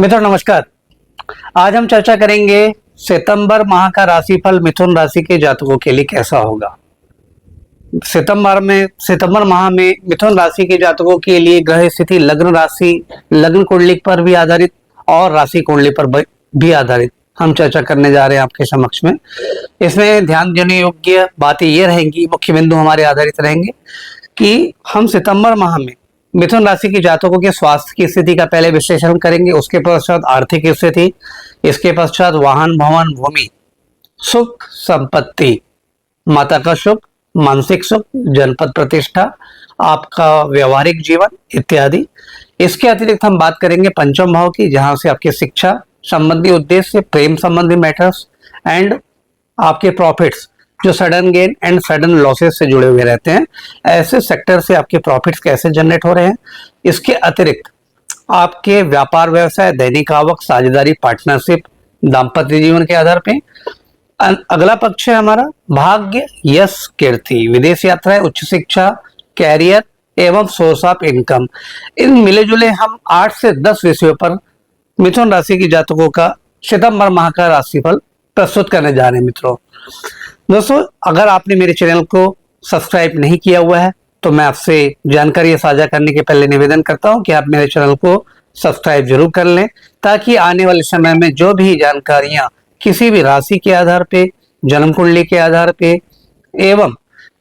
मित्रों नमस्कार। आज हम चर्चा करेंगे सितंबर माह का राशिफल मिथुन राशि के जातकों के लिए कैसा होगा। सितंबर माह में मिथुन राशि के जातकों के लिए ग्रह स्थिति लग्न राशि, लग्न कुंडली पर भी आधारित और राशि कुंडली पर भी आधारित हम चर्चा करने जा रहे हैं आपके समक्ष में। इसमें ध्यान देने योग्य बातें ये रहेंगी, मुख्य बिंदु हमारे आधारित रहेंगे कि हम सितंबर माह में मिथुन राशि के जातकों के स्वास्थ्य की स्थिति का पहले विश्लेषण करेंगे, उसके पश्चात आर्थिक स्थिति, इसके पश्चात वाहन, भवन, भूमि, सुख, संपत्ति, माता का सुख, मानसिक सुख, जनपद प्रतिष्ठा, आपका व्यवहारिक जीवन इत्यादि। इसके अतिरिक्त हम बात करेंगे पंचम भाव की, जहां से आपकी शिक्षा संबंधी उद्देश्य, प्रेम संबंधी मैटर्स एंड आपके प्रॉफिट्स जो sudden gain and sudden losses से जुड़े हुए रहते हैं, ऐसे सेक्टर से आपके प्रॉफिट्स कैसे जनरेट हो रहे हैं। इसके अतिरिक्त आपके व्यापार व्यवसाय, दैनिक आवक, साझेदारी, पार्टनरशिप, दाम्पत्य जीवन के आधार पे। अगला पक्ष है हमारा भाग्य, यश, कीर्ति, विदेश यात्राएं, उच्च शिक्षा, कैरियर एवं सोर्स ऑफ इनकम। इन मिले जुले हम 8 से 10 विषयों पर मिथुन राशि के जातकों का सितंबर माह का राशिफल प्रस्तुत करने जा रहे हैं। मित्रों दोस्तों, अगर आपने मेरे चैनल को सब्सक्राइब नहीं किया हुआ है तो मैं आपसे जानकारी साझा करने के पहले निवेदन करता हूं कि आप मेरे चैनल को सब्सक्राइब जरूर कर लें, ताकि आने वाले समय में जो भी जानकारियां किसी भी राशि के आधार पे, जन्म कुंडली के आधार पे एवं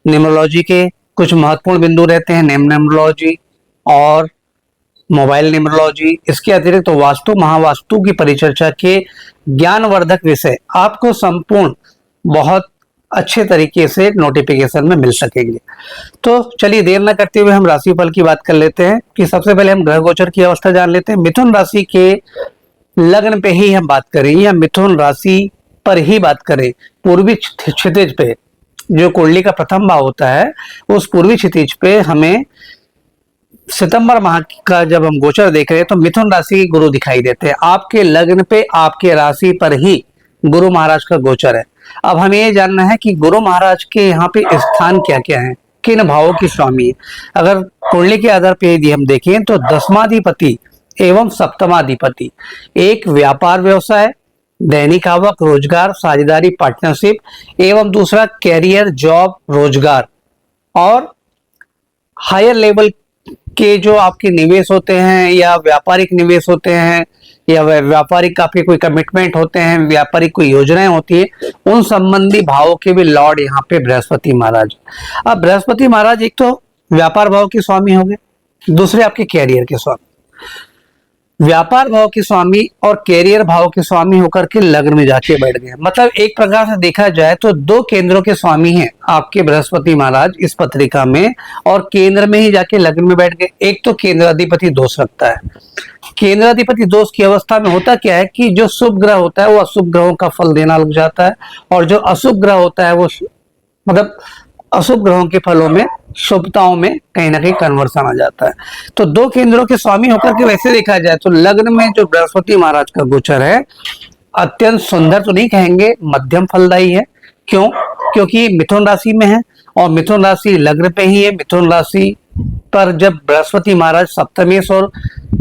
न्यूमरोलॉजी के कुछ महत्वपूर्ण बिंदु रहते हैं, नेम न्यूमरोलॉजी और मोबाइल न्यूमरोलॉजी, इसके अतिरिक्त तो वास्तु, महावास्तु की परिचर्चा के ज्ञानवर्धक विषय आपको संपूर्ण बहुत अच्छे तरीके से नोटिफिकेशन में मिल सकेंगे। तो चलिए देर न करते हुए हम राशिफल की बात कर लेते हैं कि सबसे पहले हम ग्रह गोचर की अवस्था जान लेते हैं। मिथुन राशि के लग्न पे ही हम बात करें या मिथुन राशि पर ही बात करें, पूर्वी क्षितिज पे जो कुंडली का प्रथम भाव होता है, उस पूर्वी क्षितिज पे हमें सितंबर माह का जब हम गोचर देख रहे हैं तो मिथुन राशि के गुरु दिखाई देते हैं। आपके लग्न पे, आपके राशि पर ही गुरु महाराज का गोचर है। अब हमें ये जानना है कि गुरु महाराज के यहाँ पे स्थान क्या क्या है, किन भावों की स्वामी है। अगर कुंडली के आधार पे यदि हम देखें तो दसमाधिपति एवं सप्तमाधिपति, एक व्यापार व्यवसाय, दैनिक आवक, रोजगार, साझेदारी, पार्टनरशिप एवं दूसरा कैरियर, जॉब, रोजगार और हायर लेवल के जो आपके निवेश होते हैं या व्यापारिक निवेश होते हैं या व्यापारिक आपके कोई कमिटमेंट होते हैं, व्यापारिक कोई योजनाएं होती है, उन संबंधी भावों के भी लॉर्ड यहाँ पे बृहस्पति महाराज। अब बृहस्पति महाराज एक तो व्यापार भाव के स्वामी हो गए, दूसरे आपके कैरियर के स्वामी। व्यापार भाव के स्वामी और कैरियर भाव के स्वामी होकर के लग्न में जाके बैठ गए। मतलब एक प्रकार से देखा जाए तो दो केंद्रों के स्वामी हैं आपके बृहस्पति महाराज इस पत्रिका में, और केंद्र में ही जाके लग्न में बैठ गए। एक तो केंद्राधिपति दोष रखता है। केंद्राधिपति दोष की अवस्था में होता क्या है कि जो शुभ ग्रह होता है वो अशुभ ग्रहों का फल देना लग जाता है, और जो अशुभ ग्रह होता है वो मतलब अशुभ ग्रहों के फलों में, शुभताओं में कहीं ना कहीं कन्वर्सन आ जाता है। तो दो केंद्रों के स्वामी होकर के वैसे देखा जाए तो लग्न में जो बृहस्पति महाराज का गोचर है अत्यंत सुंदर तो नहीं कहेंगे, मध्यम फलदायी है। क्यों? क्योंकि मिथुन राशि में है और मिथुन राशि लग्न पे ही है। मिथुन राशि पर जब बृहस्पति महाराज सप्तमेश और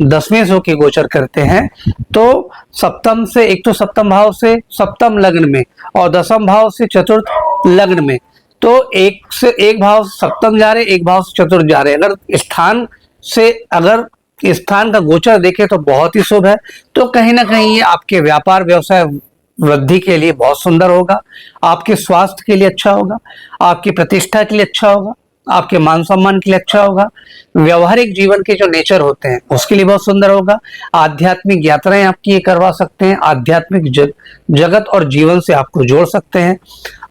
दशमेश के गोचर करते हैं तो सप्तम से, एक तो सप्तम भाव से सप्तम लग्न में और दसम भाव से चतुर्थ लग्न में, तो एक से एक भाव सप्तम जा रहे, एक भाव से चतुर्थ जा रहे। अगर स्थान का गोचर देखे तो बहुत ही शुभ है। तो कहीं ना कहीं ये आपके व्यापार व्यवसाय वृद्धि के लिए बहुत सुंदर होगा, आपके स्वास्थ्य के लिए अच्छा होगा, आपकी प्रतिष्ठा के लिए अच्छा होगा, आपके मान सम्मान के लिए अच्छा होगा, व्यवहारिक जीवन के जो नेचर होते हैं उसके लिए बहुत सुंदर होगा। आध्यात्मिक यात्राएं आपकी ये करवा सकते हैं, आध्यात्मिक जगत और जीवन से आपको जोड़ सकते हैं।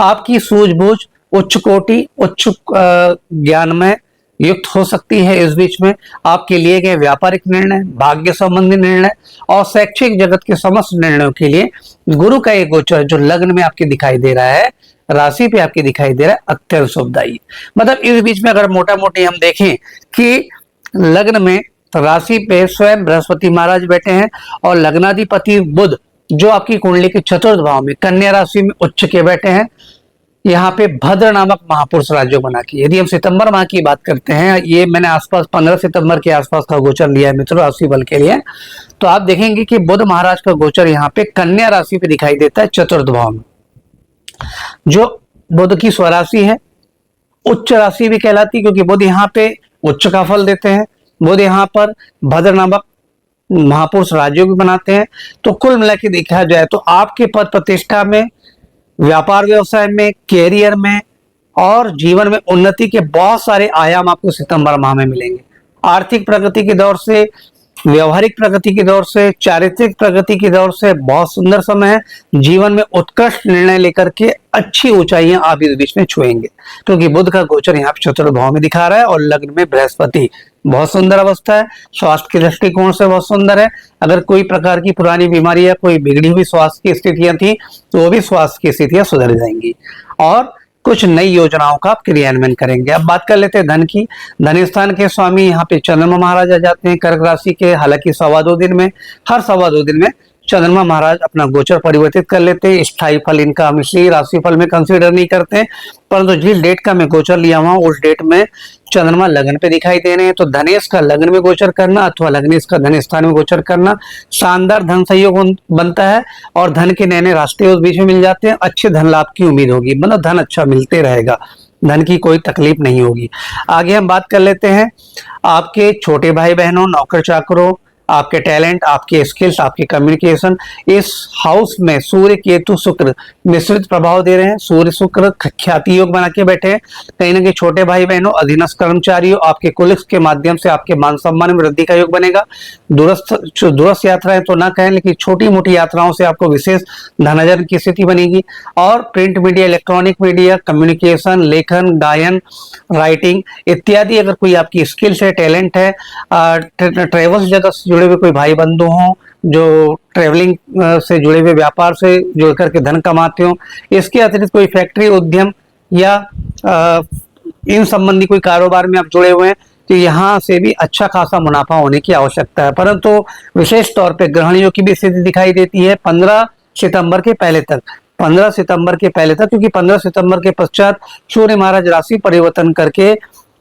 आपकी सूझबूझ उच्च कोटि, उच्च ज्ञान में युक्त हो सकती है। इस बीच में आपके लिए गए व्यापारिक निर्णय, भाग्य संबंधी निर्णय और शैक्षिक जगत के समस्त निर्णयों के लिए गुरु का एक गोचर जो लग्न में आपके दिखाई दे रहा है, राशि पे आपके दिखाई दे रहा है, अत्यंत शुभदायी। मतलब इस बीच में अगर मोटा मोटी हम देखें कि लग्न में राशि पे स्वयं बृहस्पति महाराज बैठे हैं और लग्नाधिपति बुध जो आपकी कुंडली के चतुर्थ भाव में कन्या राशि में उच्च के बैठे हैं, यहाँ पे भद्र नामक महापुरुष राज्य बना की। यदि हम सितंबर माह की बात करते हैं, ये मैंने आसपास 15 सितंबर के आसपास का गोचर लिया है मित्रों राशि बल के लिए, तो आप देखेंगे कि बुध महाराज का गोचर यहाँ पे कन्या राशि पे दिखाई देता है, चतुर्थ भाव में, जो बुध की स्वराशि है, उच्च राशि भी कहलाती, क्योंकि बुध यहाँ पे उच्च का फल देते हैं। बुध यहाँ पर भद्र नामक महापुरुष राज्यों भी बनाते हैं। तो कुल मिला के देखा जाए तो आपके पद प्रतिष्ठा में, व्यापार व्यवसाय में, कैरियर में और जीवन में उन्नति के बहुत सारे आयाम आपको सितंबर माह में मिलेंगे। आर्थिक प्रगति के दौर से, व्यवहारिक प्रगति के दौर से, चारित्रिक प्रगति के दौर से बहुत सुंदर समय है। जीवन में उत्कृष्ट निर्णय लेकर के अच्छी ऊंचाइयां आप इस बीच में छुएंगे, क्योंकि बुध का गोचर यहाँ पे चतुर्थ भाव में दिखा रहा है और लग्न में बृहस्पति, बहुत सुंदर अवस्था है। स्वास्थ्य के दृष्टिकोण से बहुत सुंदर है। अगर कोई प्रकार की पुरानी बीमारी या कोई बिगड़ी हुई स्वास्थ्य की स्थितियां थी तो वो भी स्वास्थ्य की स्थितियां सुधर जाएंगी और कुछ नई योजनाओं का आप क्रियान्वयन करेंगे। अब बात कर लेते हैं धन की। धन स्थान के स्वामी यहाँ पे चंद्रमा महाराज आ जाते हैं कर्क राशि के। हालांकि सवा दो दिन में, हर सवा दो दिन में चंद्रमा महाराज अपना गोचर परिवर्तित कर लेते हैं। स्थायी फल इनका हम इसलिए राशि फल में कंसीडर नहीं करते हैं, परंतु जिस डेट का मैं गोचर लिया हुआ उस डेट में चंद्रमा लग्न पे दिखाई दे रहे हैं, तो धनेश का लग्न में गोचर करना अथवा लग्नेश का धन स्थान में गोचर करना शानदार धन सहयोग बनता है और धन के नए नए रास्ते उस बीच में मिल जाते हैं। अच्छे धन लाभ की उम्मीद होगी, मतलब धन अच्छा मिलते रहेगा, धन की कोई तकलीफ नहीं होगी। आगे हम बात कर लेते हैं आपके छोटे भाई बहनों, नौकर चाकरों, आपके टैलेंट, आपके स्किल्स, आपके कम्युनिकेशन। इस हाउस में सूर्य केतु शुक्र मिश्रित प्रभाव दे रहे हैं। सूर्य शुक्र ख्याति योग बना के बैठे हैं। कहीं ना कहीं छोटे भाई बहनों, अधीनस्थ कर्मचारियों, आपके कुलिक्स के माध्यम से आपके मान सम्मान में वृद्धि का योग बनेगा। दूरस्थ यात्राएं तो ना कहें, लेकिन छोटी मोटी यात्राओं से आपको विशेष धनार्जन की स्थिति बनेगी। और print media, electronic media, communication, लेखन, गायन, राइटिंग इत्यादि अगर कोई आपकी स्किल्स है, टैलेंट है, ट्रेवल्स जगत से जुड़े हुए कोई भाई बंधु हों जो ट्रेवलिंग से जुड़े हुए, व्यापार से जुड़ करके धन कमाते हो, इसके अतिरिक्त कोई फैक्ट्री उद्यम या इन संबंधी कोई कारोबार में आप जुड़े हुए हैं, तो यहाँ से भी अच्छा खासा मुनाफा होने की आवश्यकता है। परंतु विशेष तौर पे ग्रहणियों की भी स्थिति दिखाई देती है 15 सितंबर के पहले तक, 15 सितंबर के पहले तक, क्योंकि 15 सितंबर के पश्चात सूर्य महाराज राशि परिवर्तन करके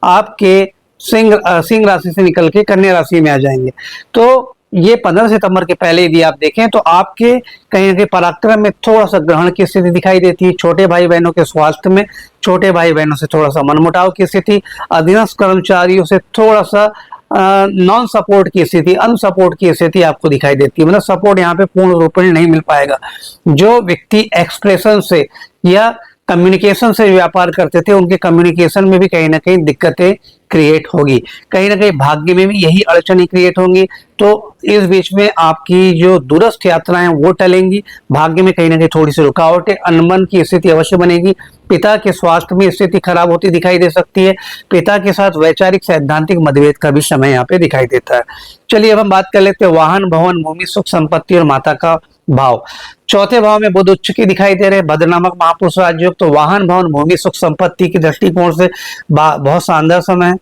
आपके सिंह राशि से निकल के कन्या राशि में आ जाएंगे। तो ये 15 सितंबर के पहले यदि आप देखें तो आपके कहीं ना कहीं पराक्रम में थोड़ा सा ग्रहण की स्थिति दिखाई देती है। छोटे भाई बहनों के स्वास्थ्य में, छोटे भाई बहनों से थोड़ा सा मनमुटाव की स्थिति, अधीनस्थ कर्मचारियों से थोड़ा सा नॉन सपोर्ट की स्थिति, अनसपोर्ट की स्थिति आपको दिखाई देती है। मतलब सपोर्ट यहाँ पे पूर्ण रूप में नहीं मिल पाएगा। जो व्यक्ति एक्सप्रेशन से या कम्युनिकेशन से व्यापार करते थे, उनके कम्युनिकेशन में भी कहीं ना कहीं दिक्कतें क्रिएट होगी, कहीं ना कहीं भाग्य में भी यही अड़चनें क्रिएट होंगी। तो इस बीच में आपकी जो दूरस्थ यात्राएं वो टलेंगी, भाग्य में कहीं ना कहीं थोड़ी सी रुकावटें, अनबन की स्थिति अवश्य बनेगी। पिता के स्वास्थ्य में स्थिति खराब होती दिखाई दे सकती है। पिता के साथ वैचारिक सैद्धांतिक मतभेद का भी समय यहाँ पे दिखाई देता है। चलिए अब हम बात कर लेते हैं वाहन, भवन, भूमि, सुख संपत्ति और माता का भाव। चौथे भाव में बुध उच्च की दिखाई दे रहे हैं, भद्र नामक महापुरुष राजयोग। तो वाहन, भवन, भूमि, सुख संपत्ति के दृष्टिकोण से बहुत शानदार समय है।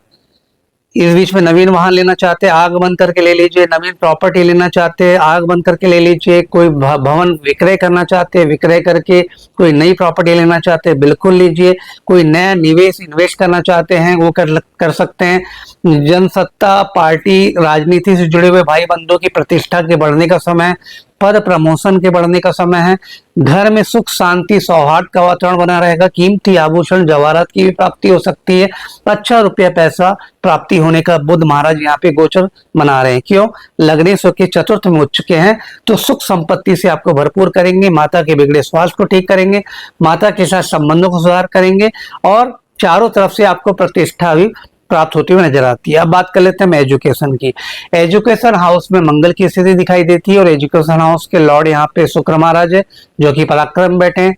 इस बीच में नवीन वाहन लेना चाहते हैं, आग बंद करके ले लीजिए। नवीन प्रॉपर्टी लेना चाहते हैं, आग बंद करके ले लीजिए। कोई भवन विक्रय करना चाहते हैं, विक्रय करके कोई नई प्रॉपर्टी लेना चाहते हैं, बिल्कुल लीजिए। कोई नया निवेश इन्वेस्ट करना चाहते हैं, वो कर सकते हैं। जनसत्ता, पार्टी, राजनीति से जुड़े हुए भाई बंधुओं की प्रतिष्ठा के बढ़ने का समय, पद प्रमोशन के बढ़ने का समय है। घर में सुख शांति सौहार्द का वातावरण बना रहेगा। कीमती आभूषण जवाहरात की भी प्राप्ति हो सकती है। अच्छा रुपया पैसा प्राप्ति होने का बुध महाराज यहाँ पे गोचर बना रहे हैं। क्यों? लग्नेश के चतुर्थ में उच्च के हैं, तो सुख संपत्ति से आपको भरपूर करेंगे। माता के बिगड़े स्वास्थ्य को ठीक करेंगे, माता के साथ संबंधों को सुधार करेंगे और चारों तरफ से आपको प्रतिष्ठा भी प्राप्त होती हुई नजर आती है। अब बात कर लेते हैं एजुकेशन की। एजुकेशन हाउस में मंगल की स्थिति दिखाई देती है और एजुकेशन हाउस के लॉर्ड यहाँ पे शुक्र महाराज है, जो कि पराक्रम बैठे हैं।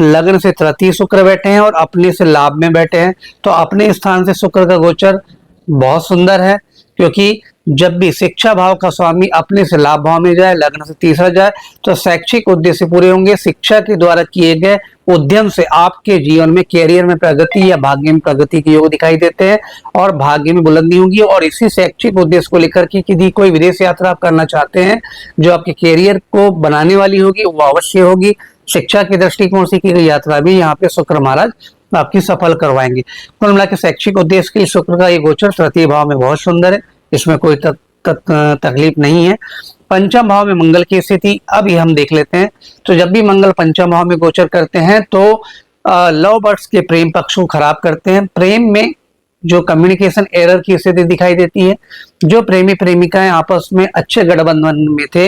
लग्न से तृतीय शुक्र बैठे हैं और अपने से लाभ में बैठे हैं। तो अपने स्थान से शुक्र का गोचर बहुत सुंदर है, क्योंकि जब भी शिक्षा भाव का स्वामी अपने से लाभ भाव में जाए, लग्न से तीसरा जाए, तो शैक्षिक उद्देश्य पूरे होंगे। शिक्षा के द्वारा किए गए उद्यम से आपके जीवन में, कैरियर में प्रगति या भाग्य में प्रगति के योग दिखाई देते हैं और भाग्य में बुलंदी होगी। और इसी शैक्षिक उद्देश्य को लेकर के यदि कोई विदेश यात्रा आप करना चाहते हैं जो आपके कैरियर को बनाने वाली होगी, वो अवश्य होगी। शिक्षा की दृष्टिकोण से की गई यात्रा भी यहाँ पे शुक्र महाराज आपकी सफल करवाएंगे। कुल मिला के शैक्षिक उद्देश्य के लिए शुक्र का ये गोचर तृतीय भाव में बहुत सुंदर है, इसमें कोई तकलीफ नहीं है। पंचम भाव में मंगल की स्थिति अब ये हम देख लेते हैं। तो जब भी मंगल पंचम भाव में गोचर करते हैं तो लव बर्ड्स के प्रेम पक्ष को खराब करते हैं। प्रेम में जो कम्युनिकेशन एरर की स्थिति दिखाई देती है, जो प्रेमी प्रेमिकाएं आपस में अच्छे गठबंधन में थे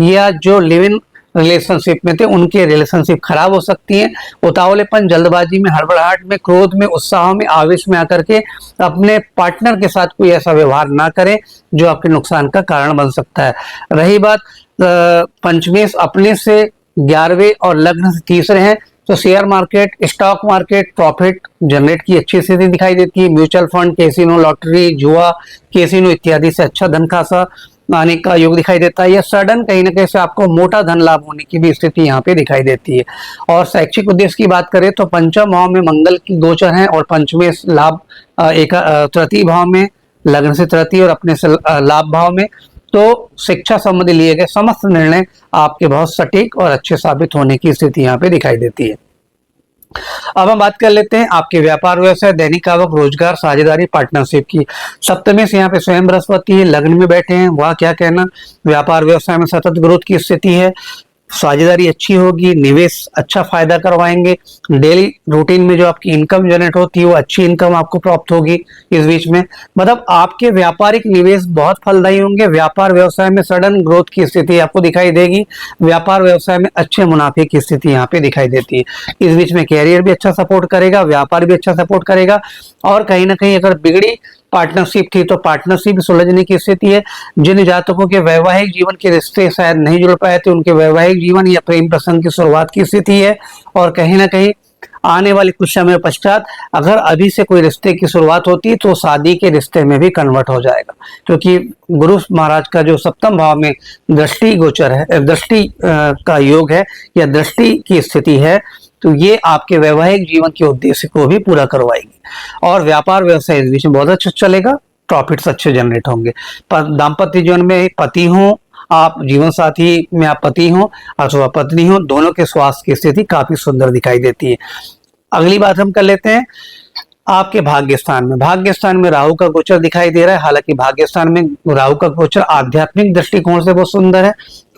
या जो लिव इन रिलेशनशिप में थे, उनके रिलेशनशिप खराब हो सकती है। उतावलेपन, जल्दबाजी में, हड़बड़ाहट में, क्रोध में, उत्साह में, आवेश में आकर के अपने पार्टनर के साथ कोई ऐसा व्यवहार ना करें जो आपके नुकसान का कारण बन सकता है। रही बात पंचमेश अपने से 11वें और लग्न से तीसरे हैं, तो share market, stock market profit generate की अच्छी स्थिति दिखाई देती है। म्यूचुअल फंड, कैसीनो, लॉटरी, जुआ, कैसीनो इत्यादि से अच्छा धन खासा आने का योग दिखाई देता है, या सडन कहीं ना कहीं से आपको मोटा धन लाभ होने की भी स्थिति यहाँ पे दिखाई देती है। और शैक्षिक उद्देश्य की बात करें तो पंचम भाव में मंगल की गोचर है और पंचमें लाभ तृतीय भाव में, लग्न से तृतीय और अपने से लाभ भाव में। तो शिक्षा संबंधी लिए गए समस्त निर्णय आपके बहुत सटीक और अच्छे साबित होने की स्थिति यहाँ पे दिखाई देती है। अब हम बात कर लेते हैं आपके व्यापार व्यवसाय, दैनिक आवक, रोजगार, साझेदारी, पार्टनरशिप की। सप्तमी से यहाँ पे स्वयं बृहस्पति है, लग्न में बैठे हैं, वह क्या कहना। व्यापार व्यवसाय में सतत ग्रोथ की स्थिति है, साझेदारी अच्छी होगी, निवेश अच्छा फायदा करवाएंगे। डेली रूटीन में जो आपकी इनकम जनरेट होती है वो अच्छी इनकम आपको प्राप्त होगी इस बीच में। मतलब आपके व्यापारिक निवेश बहुत फलदायी होंगे। व्यापार व्यवसाय में सडन ग्रोथ की स्थिति आपको दिखाई देगी। व्यापार व्यवसाय में अच्छे मुनाफे की स्थिति यहाँ पे दिखाई देती है। इस बीच में कैरियर भी अच्छा सपोर्ट करेगा, व्यापार भी अच्छा सपोर्ट करेगा। और कहीं ना कहीं अगर बिगड़ी पार्टनरशिप थी तो पार्टनरशिप सुलझने की स्थिति है। जिन जातकों के वैवाहिक जीवन के रिश्ते शायद नहीं जुड़ पाए थे, उनके वैवाहिक जीवन या प्रेम प्रसंग की शुरुआत की स्थिति है। और कहीं ना कहीं आने वाले कुछ समय पश्चात अगर अभी से कोई रिश्ते की शुरुआत होती है तो शादी के रिश्ते में भी कन्वर्ट हो जाएगा, क्योंकि गुरु महाराज का जो सप्तम भाव में दृष्टि गोचर है, दृष्टि का योग है या दृष्टि की स्थिति है, तो ये आपके वैवाहिक जीवन के उद्देश्य को भी पूरा करवाएगी। और व्यापार व्यवसाय इस बीच में बहुत अच्छा चलेगा, प्रॉफिट्स अच्छे जनरेट होंगे। दाम्पत्य जीवन में पति हो आप, जीवन साथी में आप पति हो अथवा पत्नी हो, दोनों के स्वास्थ्य की स्थिति काफी सुंदर दिखाई देती है। अगली बात हम कर लेते हैं आपके भाग्य स्थान में। भाग्य स्थान में राहु का गोचर दिखाई दे रहा है। हालांकि भाग्य स्थान में राहु का गोचर आध्यात्मिक दृष्टिकोण से बहुत सुंदर है।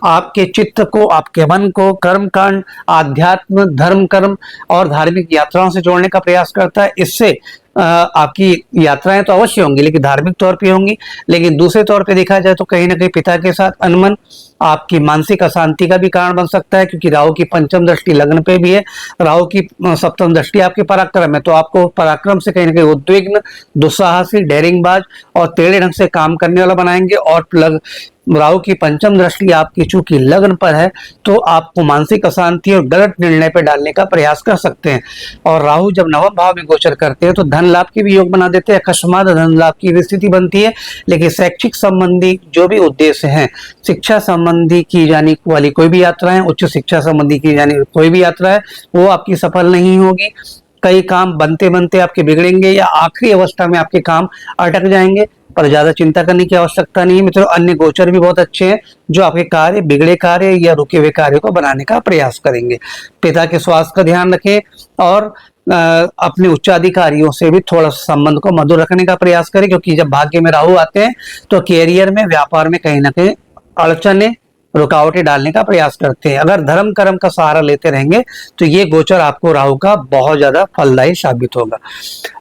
आपके चित्त को, आपके मन को कर्म कांड, आध्यात्म, धर्म कर्म और धार्मिक यात्राओं से जोड़ने का प्रयास करता है। इससे आपकी यात्राएं तो अवश्य होंगी लेकिन धार्मिक तौर पे होंगी। लेकिन दूसरे तौर पे देखा जाए तो कहीं ना कहीं पिता के साथ अनमन आपकी मानसिक अशांति का भी कारण बन सकता है, क्योंकि राहु की पंचम दृष्टि लग्न पे भी है, राहु की सप्तम दृष्टि आपके पराक्रम है। तो आपको पराक्रम से कहीं ना कहीं उद्विग्न, दुस्साहसी, डेयरिंगबाज और टेढ़े ढंग से काम करने वाला बनाएंगे। और राहु की पंचम दृष्टि आपकी चूंकि लग्न पर है तो आपको मानसिक अशांति और गलत निर्णय पर डालने का प्रयास कर सकते हैं। और राहु जब नवम भाव में गोचर करते हैं तो धन लाभ की भी योग बना देते हैं, अकस्मात धन लाभ की भी स्थिति बनती है। लेकिन शैक्षिक संबंधी जो भी उद्देश्य हैं, शिक्षा संबंधी की जाने वाली कोई भी यात्रा है, उच्च शिक्षा संबंधी की जाने कोई भी यात्रा है, वो आपकी सफल नहीं होगी। कई काम बनते बनते आपके बिगड़ेंगे या आखिरी अवस्था में आपके काम अटक जाएंगे, पर ज्यादा चिंता करने की आवश्यकता नहीं है मित्रों। अन्य गोचर भी बहुत अच्छे हैं जो आपके कार्य, बिगड़े कार्य या रुके हुए कार्य को बनाने का प्रयास करेंगे। पिता के स्वास्थ्य का ध्यान रखें और अपने उच्चाधिकारियों से भी थोड़ा संबंध को मधुर रखने का प्रयास करें, क्योंकि जब भाग्य में राहु आते हैं तो कैरियर में, व्यापार में कहीं ना कहीं अड़चने, रुकावटें डालने का प्रयास करते हैं। अगर धर्म कर्म का सहारा लेते रहेंगे तो ये गोचर आपको राहु का बहुत ज्यादा फलदायी साबित होगा।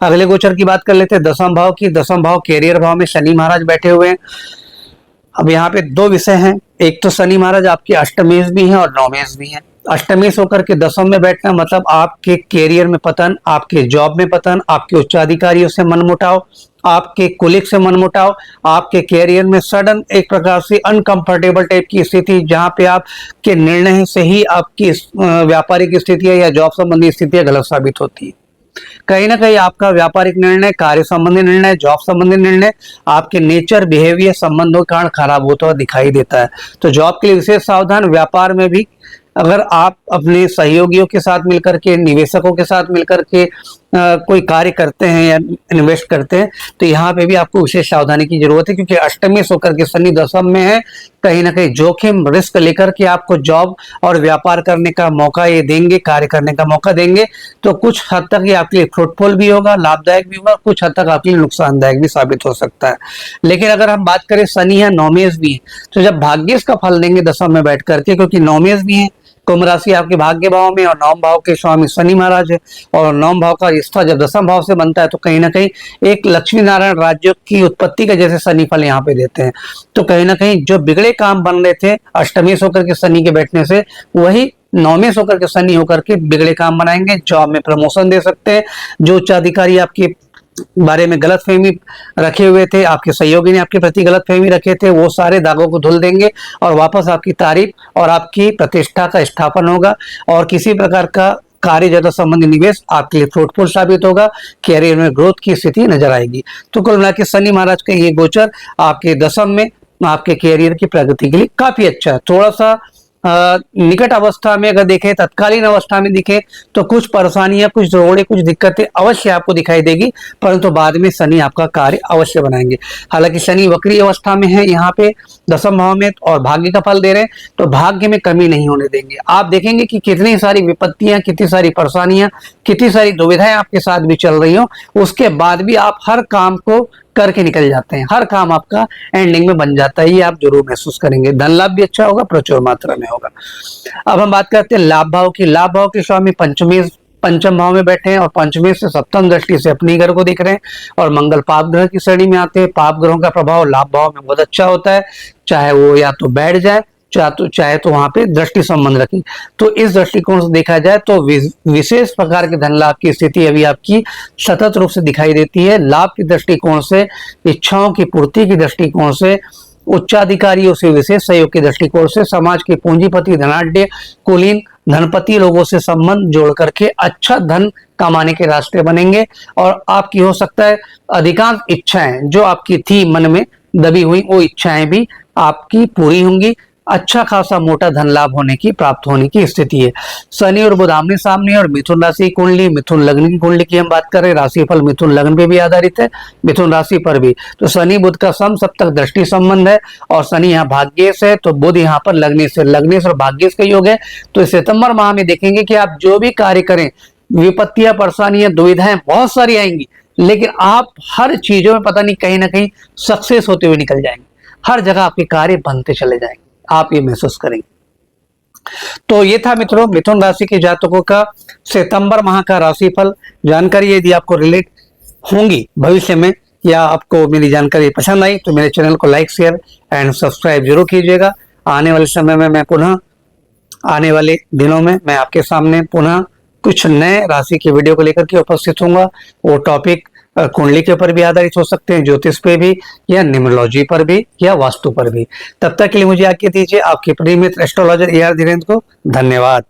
अगले गोचर की बात कर लेते हैं दसम भाव की। दसम भाव कैरियर भाव में शनि महाराज बैठे हुए हैं। अब यहाँ पे दो विषय हैं, एक तो शनि महाराज आपके अष्टमेश भी हैं और नवमेश भी हैं। अष्टमेश होकर के दसम में बैठना मतलब आपके कैरियर में पतन, आपके जॉब में पतन, आपके उच्चाधिकारियों से मनमुटाव, आपके कुलिक से मनमुटाव, आपके कैरियर में सडन एक प्रकार से अनकंफर्टेबल टाइप की स्थिति, जहां पे आपके निर्णय से ही आपकी व्यापारिक स्थितियां या जॉब संबंधी स्थितियां गलत साबित होती है। कहीं ना कहीं आपका व्यापारिक निर्णय, कार्य संबंधी निर्णय, जॉब संबंधी निर्णय आपके नेचर, बिहेवियर, संबंधों के कारण खराब होता हुआ दिखाई देता है। तो जॉब के लिए विशेष सावधान। व्यापार में भी अगर आप अपने सहयोगियों के साथ मिलकर के, निवेशकों के साथ मिलकर के कोई कार्य करते हैं या इन्वेस्ट करते हैं तो यहाँ पे भी आपको विशेष सावधानी की जरूरत है, क्योंकि अष्टमी से होकर के शनि दशम में है। कहीं ना कहीं जोखिम रिस्क लेकर के आपको जॉब और व्यापार करने का मौका ये देंगे, कार्य करने का मौका देंगे। तो कुछ हद तक ये आपके लिए फ्रूटफुल भी होगा, लाभदायक भी होगा, कुछ हद तक आपके लिए नुकसानदायक भी साबित हो सकता है। लेकिन अगर हम बात करें शनि है, नौमेश भी है, तो जब भाग्येश का फल देंगे दशम में बैठ करके, क्योंकि नौमेश भी है, कुंभ राशि आपके भाग्य भाव में और नवम भाव के स्वामी शनि महाराज है, और नवम भाव का रिश्ता जब दसम भाव से बनता है तो कहीं ना कहीं एक लक्ष्मी नारायण राज्य की उत्पत्ति का जैसे शनि फल यहाँ पे देते हैं। तो कहीं ना कहीं जो बिगड़े काम बन रहे थे अष्टमी से होकर के शनि के बैठने से, वही नौवें होकर के शनि होकर के बिगड़े काम बनाएंगे। जॉब में प्रमोशन दे सकते हैं। जो उच्चाधिकारी आपके बारे में गलत फहमी रखे हुए थे, आपके सहयोगी ने आपके प्रति गलत फहमी रखे थे, वो सारे दागों को धुल देंगे और वापस आपकी तारीफ और आपकी प्रतिष्ठा का स्थापन होगा। और किसी प्रकार का कार्य जगत संबंधी निवेश आपके लिए फ्रूटफुल साबित होगा। कैरियर में ग्रोथ की स्थिति नजर आएगी। तो कुल मिला के शनि महाराज का ये गोचर आपके दशम में आपके कैरियर की प्रगति के लिए काफी अच्छा है। थोड़ा सा निकट अवस्था में अगर देखें, तत्कालीन अवस्था में दिखे तो कुछ परेशानियां, कुछ जोड़े, कुछ दिक्कतें अवश्य आपको दिखाई देगी, परंतु बाद में शनि आपका कार्य अवश्य बनाएंगे। हालांकि शनि वक्री अवस्था में है यहाँ पे दशम भाव में और भाग्य का फल दे रहे हैं, तो भाग्य में कमी नहीं होने देंगे। आप देखेंगे कि कितनी सारी विपत्तियां, कितनी सारी परेशानियां, कितनी सारी दुविधाएं आपके साथ भी चल रही हो, उसके बाद भी आप हर काम को करके निकल जाते हैं। हर काम आपका एंडिंग में बन जाता है, ये आप जरूर महसूस करेंगे। धन लाभ भी अच्छा होगा, प्रचुर मात्रा में होगा। अब हम बात करते हैं लाभ भाव की। लाभ भाव के स्वामी पंचम भाव में बैठे हैं और पंचमी से सप्तम दृष्टि से अपनी घर को दिख रहे हैं, और मंगल पाप ग्रह की श्रेणी में आते हैं। पाप ग्रहों का प्रभाव लाभ भाव में बहुत अच्छा होता है, चाहे वो या तो बैठ जाए, चाहे तो वहां पे दृष्टि संबंध रखें। तो इस दृष्टिकोण से देखा जाए तो विशेष प्रकार के धन लाभ की स्थिति अभी आपकी सतत रूप से दिखाई देती है। लाभ के दृष्टिकोण से, इच्छाओं की पूर्ति की दृष्टिकोण से, उच्चाधिकारियों से विशेष सहयोग के दृष्टिकोण से, समाज के पूंजीपति, धनाढ्य, कुलीन, धनपति लोगों से संबंध जोड़ करके अच्छा धन कमाने के रास्ते बनेंगे। और आपकी हो सकता है अधिकांश इच्छाएं जो आपकी थी मन में दबी हुई, वो इच्छाएं भी आपकी पूरी होंगी। अच्छा खासा मोटा धन लाभ होने की, प्राप्त होने की स्थिति है। शनि और बुध आमने सामने, और मिथुन राशि कुंडली, मिथुन लग्न की कुंडली की हम बात कर रहे हैं। राशिफल मिथुन लग्न पे भी आधारित है, मिथुन राशि पर भी। तो शनि बुध का सम सप्तक दृष्टि संबंध है, और शनि यहाँ भाग्येश है, तो बुध यहाँ पर लग्नेश और भाग्येश का योग है। तो सितंबर माह में देखेंगे कि आप जो भी कार्य करें, विपत्तियां, परेशानियां, दुविधाएं बहुत सारी आएंगी, लेकिन आप हर चीजों में पता नहीं कहीं ना कहीं सक्सेस होते हुए निकल जाएंगे। हर जगह आपके कार्य बनते चले जाएंगे, आप ये महसूस करेंगे। तो ये था मित्रों मिथुन राशि के जातकों का सितंबर माह का राशिफल। जानकारी यदि आपको रिलेट होंगी भविष्य में, या आपको मेरी जानकारी पसंद आई, तो मेरे चैनल को लाइक, शेयर एंड सब्सक्राइब जरूर कीजिएगा। आने वाले समय में मैं पुनः, आने वाले दिनों में मैं आपके सामने पुनः कुछ नए राशि के वीडियो को लेकर के उपस्थित होऊंगा। वो टॉपिक कुंडली के ऊपर भी आधारित हो सकते हैं, ज्योतिष पे भी, या न्यूमरोलॉजी पर भी, या वास्तु पर भी। तब तक के लिए मुझे आज्ञा दीजिए। आपके प्रिय मित्र एस्ट्रोलॉजर AR धीरेन्द्र को धन्यवाद।